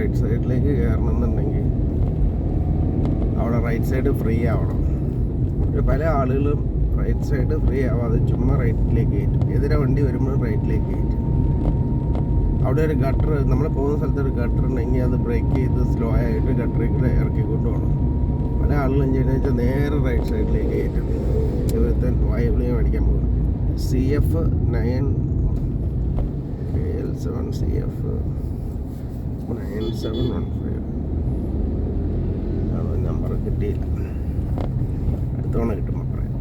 Right സൈഡിലേക്ക് കയറണമെന്നുണ്ടെങ്കിൽ അവിടെ right side free ആവണം. പല ആളുകളും റൈറ്റ് സൈഡ് ഫ്രീ ആവാതെ ചുമ്മാ റൈറ്റിലേക്ക് കയറ്റും. എതിരെ വണ്ടി വരുമ്പോൾ റൈറ്റിലേക്ക് കയറ്റും. അവിടെ ഒരു ഗട്ടർ, നമ്മൾ പോകുന്ന സ്ഥലത്ത് ഒരു ഗട്ടർ ഉണ്ടെങ്കിൽ അത് ബ്രേക്ക് ചെയ്ത് സ്ലോ ആയിട്ട് ഗട്ടറിൽ ഇറക്കിക്കൊണ്ട് പോകണം. പല ആളുകളും ചെയ്യുന്നത് വെച്ചാൽ നേരെ റൈറ്റ് സൈഡിലേക്ക് കയറ്റും. ഇവിടുത്തെ വായുഗുളിക മേടിക്കാൻ പോകും. CF 9KL7 CF 9715 അത് നമ്പർ കിട്ടിയില്ല. അടുത്തവണ കിട്ടുമ്പോൾ പറയാം.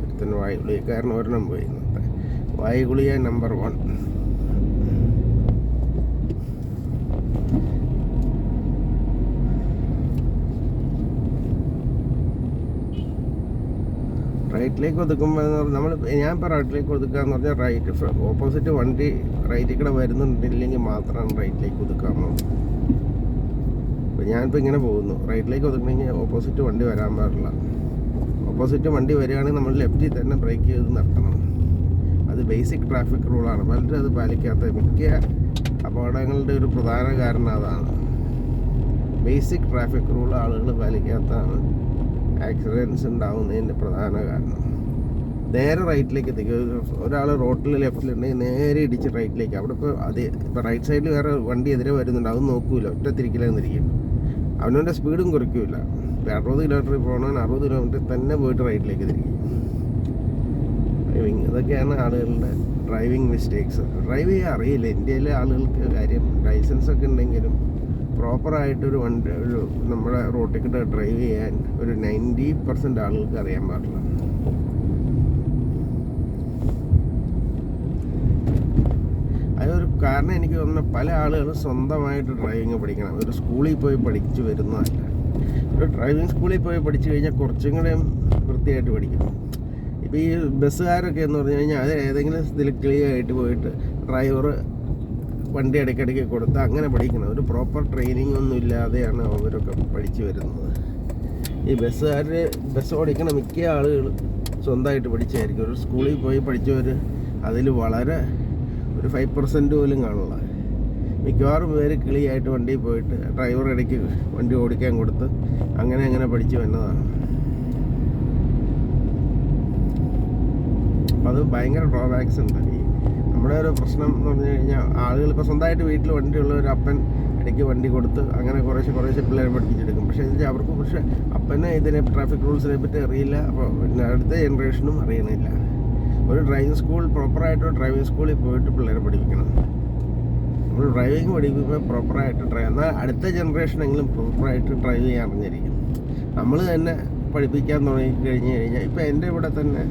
ഒരുത്തന്നെ വായുഗുളികക്കാരൻ ഒരെണ്ണം പോയി. വായുഗുളിക നമ്പർ 1. റൈറ്റിലേക്ക് ഒതുക്കുമ്പോൾ ഞാനിപ്പോൾ റൈറ്റിലേക്ക് ഒതുക്കുക എന്ന് പറഞ്ഞാൽ റൈറ്റ് ഓപ്പോസിറ്റ് വണ്ടി റൈറ്റിൽ കൂടെ വരുന്നുണ്ടില്ലെങ്കിൽ മാത്രമാണ് റൈറ്റിലേക്ക് ഒതുക്കാമോ. അപ്പോൾ ഞാനിപ്പോൾ ഇങ്ങനെ പോകുന്നു. റൈറ്റിലേക്ക് ഒതുക്കണമെങ്കിൽ ഓപ്പോസിറ്റ് വണ്ടി വരാൻ പാടില്ല. ഓപ്പോസിറ്റ് വണ്ടി വരികയാണെങ്കിൽ നമ്മൾ ലെഫ്റ്റിൽ തന്നെ ബ്രേക്ക് ചെയ്ത് നിർത്തണം. അത് ബേസിക് ട്രാഫിക് റൂളാണ്. പലരും അത് പാലിക്കാത്ത മിക്ക അപകടങ്ങളുടെ ഒരു പ്രധാന കാരണം അതാണ്. ബേസിക് ട്രാഫിക് റൂൾ ആളുകൾ പാലിക്കാത്തതാണ് ആക്സിഡൻസ് ഉണ്ടാകുന്നതിൻ്റെ പ്രധാന കാരണം. നേരെ റൈറ്റിലേക്ക് എത്തിക്കുക. ഒരാൾ റോട്ടിൽ ലെഫ്റ്റിലുണ്ടെങ്കിൽ നേരെ ഇടിച്ച് റൈറ്റിലേക്ക്. അവിടെ ഇപ്പോൾ റൈറ്റ് സൈഡിൽ വേറെ വണ്ടി എതിരെ വരുന്നുണ്ട്, അത് നോക്കൂല, ഒറ്റ തിരിക്കലെന്നിരിക്കും. അവനവൻ്റെ സ്പീഡും കുറയ്ക്കില്ല. 60 കിലോമീറ്ററിൽ പോകണമെങ്കിൽ 60 കിലോമീറ്റർ തന്നെ പോയിട്ട് റൈറ്റിലേക്ക് തിരിക്കും. ഇതൊക്കെയാണ് ആളുകളുടെ ഡ്രൈവിംഗ് മിസ്റ്റേക്സ്. ഡ്രൈവ് ചെയ്യാൻ അറിയില്ല ഇന്ത്യയിലെ ആളുകൾക്ക്. കാര്യം ലൈസൻസൊക്കെ ഉണ്ടെങ്കിലും പ്രോപ്പറായിട്ടൊരു നമ്മുടെ റോട്ടിൽ കൂടെ ഡ്രൈവ് ചെയ്യാൻ ഒരു 90% ആളുകൾക്ക് അറിയാൻ പാടില്ല. അതൊരു കാരണം എനിക്ക് തോന്നുന്നു പല ആളുകളും സ്വന്തമായിട്ട് ഡ്രൈവിങ് പഠിക്കണം. ഒരു സ്കൂളിൽ പോയി പഠിച്ച് വരുന്നതല്ല. ഒരു ഡ്രൈവിംഗ് സ്കൂളിൽ പോയി പഠിച്ചു കഴിഞ്ഞാൽ കുറച്ചും കൂടെ വൃത്തിയായിട്ട് പഠിക്കണം. ഇപ്പോൾ ഈ ബസ്സുകാരൊക്കെ എന്ന് പറഞ്ഞു കഴിഞ്ഞാൽ അത് ഏതെങ്കിലും ഇതിൽ ക്ലിയർ ആയിട്ട് പോയിട്ട് ഡ്രൈവർ വണ്ടി ഇടയ്ക്കിടയ്ക്ക് കൊടുത്ത് അങ്ങനെ പഠിക്കണം. ഒരു പ്രോപ്പർ ട്രെയിനിങ് ഒന്നും ഇല്ലാതെയാണ് അവരൊക്കെ പഠിച്ചു വരുന്നത്. ഈ ബസ് ഓടിക്കണ മിക്ക ആളുകൾ സ്വന്തമായിട്ട് പഠിച്ചായിരിക്കും. ഒരു സ്കൂളിൽ പോയി പഠിച്ചവർ അതിൽ വളരെ ഒരു 5% പോലും കാണില്ല. മിക്കവാറും പേര് കിളിയായിട്ട് വണ്ടിയിൽ പോയിട്ട് ഡ്രൈവർ ഇടയ്ക്ക് വണ്ടി ഓടിക്കാൻ കൊടുത്ത് അങ്ങനെ പഠിച്ചു വന്നതാണ്. അപ്പോൾ അത് ഭയങ്കര ഡ്രോബാക്സ് ഉണ്ട്. നമ്മുടെ ഒരു പ്രശ്നം എന്ന് പറഞ്ഞു കഴിഞ്ഞാൽ ആളുകൾ ഇപ്പോൾ സ്വന്തമായിട്ട് വീട്ടിൽ വണ്ടിയുള്ള ഒരു അപ്പൻ ഇടയ്ക്ക് വണ്ടി കൊടുത്ത് അങ്ങനെ കുറേശ്ശെ പിള്ളേരെ പഠിപ്പിച്ചെടുക്കും. പക്ഷേ അപ്പനെ ഇതിനെ ട്രാഫിക് റൂൾസിനെ പറ്റി അറിയില്ല. അപ്പോൾ പിന്നെ അടുത്ത ജനറേഷനും അറിയണില്ല. ഒരു ഡ്രൈവിംഗ് സ്കൂൾ പ്രോപ്പറായിട്ട് ഡ്രൈവിംഗ് സ്കൂളിൽ പോയിട്ട് പിള്ളേരെ പഠിപ്പിക്കണം. നമ്മൾ ഡ്രൈവിംഗ് പഠിപ്പിക്കുമ്പോൾ പ്രോപ്പറായിട്ട് എന്നാൽ അടുത്ത ജനറേഷനെങ്കിലും പ്രോപ്പറായിട്ട് ഡ്രൈവ് ചെയ്യാൻ അറിഞ്ഞിരിക്കും. നമ്മൾ തന്നെ പഠിപ്പിക്കാൻ തുടങ്ങിക്കഴിഞ്ഞ് കഴിഞ്ഞാൽ ഇപ്പോൾ എൻ്റെ ഇവിടെ തന്നെ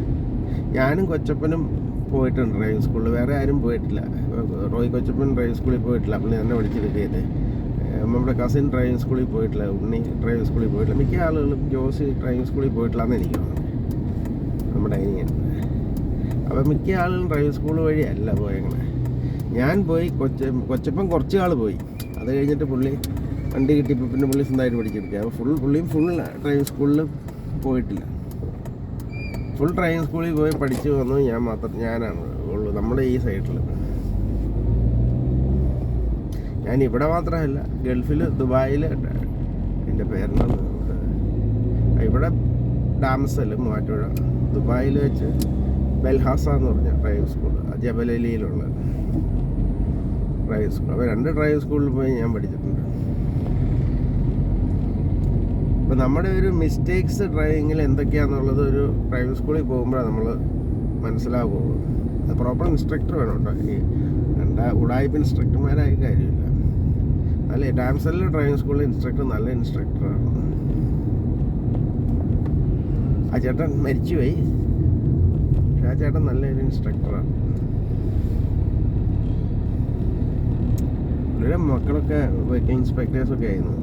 ഞാനും കൊച്ചപ്പനും പോയിട്ടുണ്ട് ഡ്രൈവിംഗ് സ്കൂളിൽ. വേറെ ആരും പോയിട്ടില്ല. റോയ് കൊച്ചപ്പൻ ഡ്രൈവിംഗ് സ്കൂളിൽ പോയിട്ടില്ല. പുള്ളി തന്നെ പഠിച്ചെടുക്കിയത്. നമ്മുടെ കസിൻ ഡ്രൈവിംഗ് സ്കൂളിൽ പോയിട്ടില്ല. ഉണ്ണി ഡ്രൈവിംഗ് സ്കൂളിൽ പോയിട്ടില്ല. മിക്ക ആളുകളും ജോസി ഡ്രൈവിംഗ് സ്കൂളിൽ പോയിട്ടില്ലാന്ന് എനിക്ക് തോന്നുന്നു, നമ്മുടെ അനിയൻ. അപ്പോൾ മിക്ക ആളുകളും ഡ്രൈവിംഗ് സ്കൂൾ വഴിയല്ല പോയങ്ങനെ. ഞാൻ പോയി കൊച്ചപ്പൻ കുറച്ച് ആൾ പോയി. അത് കഴിഞ്ഞിട്ട് പുള്ളി വണ്ടി കിട്ടിയപ്പോൾ പിന്നെ പുള്ളി സ്വന്തമായിട്ട് പഠിച്ചെടുക്കുക. അപ്പോൾ പുള്ളിയും ഫുൾ ഡ്രൈവിംഗ് സ്കൂളിൽ പോയിട്ടില്ല. ഫുൾ ഡ്രൈവിംഗ് സ്കൂളിൽ പോയി പഠിച്ചു വന്നു ഞാനാണ് ഉള്ളൂ നമ്മുടെ ഈ സൈഡിൽ. ഞാൻ ഇവിടെ മാത്രമല്ല, ഗൾഫിൽ ദുബായിൽ എൻ്റെ പേരെന്നാണ് ഇവിടെ ഡാമസൽ മൂവാറ്റുപുഴ, ദുബായിൽ വെച്ച് ബെൽഹാസ എന്ന് പറഞ്ഞ ഡ്രൈവിംഗ് സ്കൂൾ, ജബലലിയിലുള്ള ഡ്രൈവിംഗ് സ്കൂൾ. അപ്പോൾ 2 ഡ്രൈവിംഗ് സ്കൂളിൽ പോയി ഞാൻ പഠിച്ചിട്ടുണ്ട്. അപ്പോൾ നമ്മുടെ ഒരു മിസ്റ്റേക്സ് ഡ്രൈവിങ്ങിൽ എന്തൊക്കെയാണെന്നുള്ളത് ഒരു ഡ്രൈവിംഗ് സ്കൂളിൽ പോകുമ്പോഴാണ് നമ്മൾ മനസ്സിലാവുള്ളൂ. അത് പ്രോപ്പർ ഇൻസ്ട്രക്ടർ വേണം കേട്ടോ. ഈ ഉടായ്പ ഇൻസ്ട്രക്ടർമാരായ കാര്യമില്ല. അല്ലേ, ഡാംസലിലെ ഡ്രൈവിംഗ് സ്കൂളിലെ ഇൻസ്ട്രക്ടർ നല്ല ഇൻസ്ട്രക്ടറാണ്. ആ ചേട്ടൻ മരിച്ചുപോയി. പക്ഷെ ആ ചേട്ടൻ നല്ലൊരു ഇൻസ്ട്രക്ടറാണ്. പുള്ളിയുടെ മക്കളൊക്കെ വെഹിക്കിൾ ഇൻസ്പെക്ടേഴ്സൊക്കെ ആയിരുന്നു.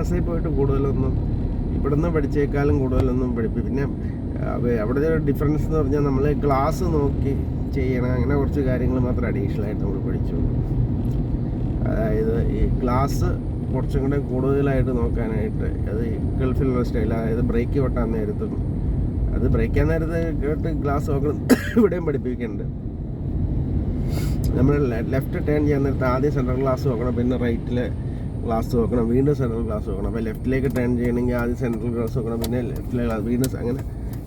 ബെൽഹസയിൽ പോയിട്ട് കൂടുതലൊന്നും ഇവിടുന്ന് പഠിച്ചേക്കാളും കൂടുതലൊന്നും പിന്നെ അവിടുത്തെ ഒരു ഡിഫറൻസ് എന്ന് പറഞ്ഞാൽ നമ്മൾ ക്ലാസ് നോക്കി ചെയ്യണം, അങ്ങനെ കുറച്ച് കാര്യങ്ങൾ മാത്രം അഡീഷണൽ ആയിട്ട് നമ്മൾ പഠിച്ചുള്ളൂ. അതായത് ഈ ക്ലാസ് കുറച്ചും കൂടെ കൂടുതലായിട്ട് നോക്കാനായിട്ട്, അത് ഗൾഫിലുള്ള സ്റ്റൈൽ, അതായത് ബ്രേക്ക് കൊട്ടാൻ നേരത്തും അത് ബ്രേക്ക് ചെയ്യാൻ നേരത്ത് കേട്ട് ക്ലാസ് നോക്കണം. ഇവിടെയും പഠിപ്പിക്കുന്നുണ്ട്. നമ്മൾ ലെഫ്റ്റ് ടേൺ ചെയ്യാൻ നേരത്ത് ആദ്യം സെൻട്രൽ ക്ലാസ് നോക്കണം, പിന്നെ റൈറ്റിൽ ക്ലാസ് നോക്കണം, വീണ്ടും സെൻട്രൽ ക്ലാസ് നോക്കണം. അപ്പോൾ ലെഫ്റ്റിലേക്ക് ടേൺ ചെയ്യണമെങ്കിൽ ആദ്യം സെൻട്രൽ ക്ലാസ് നോക്കണം, പിന്നെ ലെഫ്റ്റിലെ ക്ലാസ് വീണ്ടും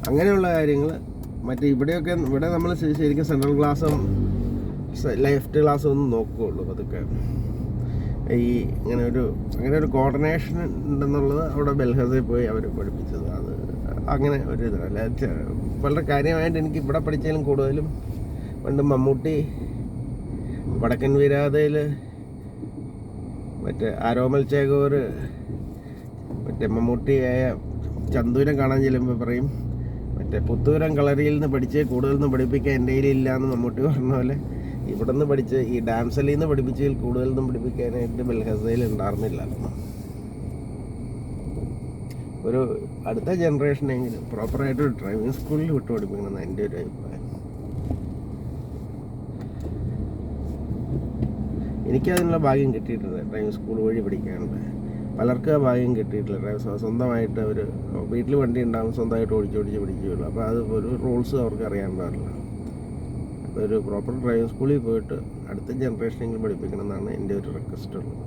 അങ്ങനെയുള്ള കാര്യങ്ങൾ. ഇവിടെ നമ്മൾ ശരിക്കും സെൻട്രൽ ക്ലാസ്സും ലെഫ്റ്റ് ക്ലാസ്സും ഒന്നും നോക്കുകയുള്ളൂ. അതൊക്കെ ഈ അങ്ങനെ ഒരു കോർഡിനേഷൻ ഉണ്ടെന്നുള്ളത് അവിടെ ബെൽഹസയിൽ പോയി അവർ പഠിപ്പിച്ചത്. അത് അങ്ങനെ ഒരു ഇതല്ല, വളരെ കാര്യമായിട്ട് എനിക്ക് ഇവിടെ പഠിച്ചാലും കൂടുതലും പണ്ട് മമ്മൂട്ടി വടക്കൻ വീരാതയിൽ മറ്റേ ആരോമൽ ചേകോർ മമ്മൂട്ടിയായ ചന്തുവിനെ കാണാൻ ചെല്ലുമ്പോൾ പറയും, പുത്തൂരം കളരിയിൽ നിന്ന് പഠിച്ച് കൂടുതലൊന്നും പഠിപ്പിക്കാൻ എൻ്റെ കയ്യിലില്ല എന്ന് മമ്മൂട്ടി പറഞ്ഞ പോലെ ഇവിടെ നിന്ന് പഠിച്ച് ഈ ഡാംസലിൽ നിന്ന് പഠിപ്പിച്ചതിൽ കൂടുതലൊന്നും പഠിപ്പിക്കാനായിട്ട് ബെൽഹസയിൽ ഉണ്ടായിരുന്നില്ല. ഒരു അടുത്ത ജനറേഷനെങ്കിലും പ്രോപ്പറായിട്ട് ഒരു ഡ്രൈവിംഗ് സ്കൂളിൽ വിട്ടു പഠിപ്പിക്കണമെന്ന് എൻ്റെ ഒരു അഭിപ്രായം. എനിക്കതിനുള്ള ഭാഗ്യം കിട്ടിയിട്ടുണ്ട്, ഡ്രൈവിംഗ് സ്കൂൾ വഴി പഠിക്കാനുണ്ട്. പലർക്കും ആ ഭാഗ്യം കിട്ടിയിട്ടില്ല. സ്വന്തമായിട്ട് അവർ വീട്ടിൽ വണ്ടി ഉണ്ടാകും, സ്വന്തമായിട്ട് ഓടിച്ച് പഠിക്കുകയുള്ളൂ. അപ്പോൾ അത് ഒരു റൂൾസ് അവർക്ക് അറിയാൻ പാടില്ല. അപ്പോൾ ഒരു പ്രോപ്പർ ഡ്രൈവിംഗ് സ്കൂളിൽ പോയിട്ട് അടുത്ത ജനറേഷനെങ്കിലും പഠിപ്പിക്കണം എന്നാണ് എൻ്റെ ഒരു റിക്വസ്റ്റ് ഉള്ളത്.